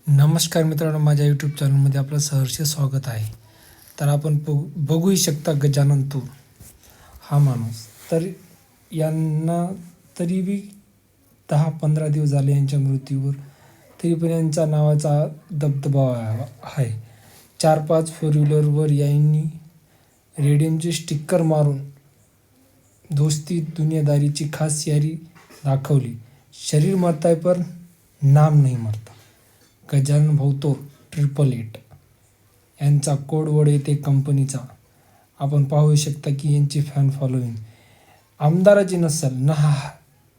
नमस्कार मित्रांनो, माझ्या यूट्यूब चॅनलमध्ये आपलं सहर्ष स्वागत आहे. तर आपण बघूही शकता गजानन तूर हा माणूस. तर यांना तरी बी 10-15 दिवस झाले यांच्या मृत्यूवर, तरी पण यांच्या नावाचा दबदबा आहे. 4-5 फोर व्हीलरवर यांनी रेडियमचे स्टिकर मारून दोस्ती दुनियादारीची खास यारी दाखवली. शरीर मरता है पर नाम नहीं मरता. गजानन भाऊ तोर 888 यांचा कोडवर्ड येते कंपनीचा. आपण पाहू शकता की यांची फॅन फॉलोईंग आमदाराची नसेल ना.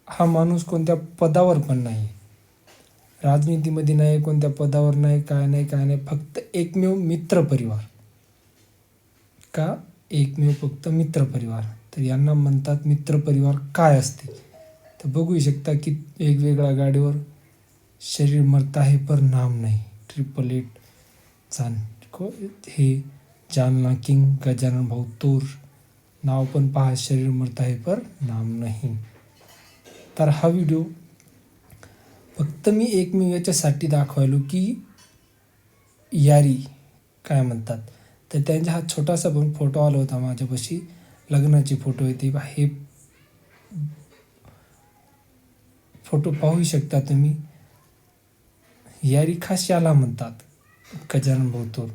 हा माणूस कोणत्या पदावर पण नाही, राजनीतीमध्ये नाही, कोणत्या पदावर नाही, काय नाही. फक्त एकमेव मित्रपरिवार. का एकमेव फक्त मित्रपरिवार. तर यांना म्हणतात मित्रपरिवार काय असते. तर बघू शकता की वेगवेगळ्या गाडीवर शरीर मरता है पर नाम नहीं. 888 हे जालना किंग गजानन भाऊ तोर. नाव पण पहा, शरीर मरता है पर नाम नहीं. तर हा व्हिडिओ फक्त मी एकमेव याच्यासाठी दाखवायलो की यारी काय म्हणतात. तर त्यांचा हा छोटासा पण फोटो आला होता माझ्यापाशी, लग्नाचे फोटो येते. हे फोटो पाहू शकता तुम्ही. यारी खास याला म्हणतात गजानन भाऊ तोर.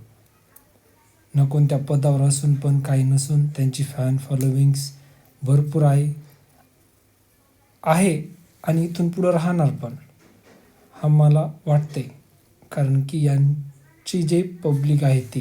न कोणत्या पदावर असून पण काही नसून त्यांची फॅन फॉलोविंग्स भरपूर आहे आणि इथून पुढं राहणार पण, हा मला वाटते. कारण की यांची जे पब्लिक आहे ती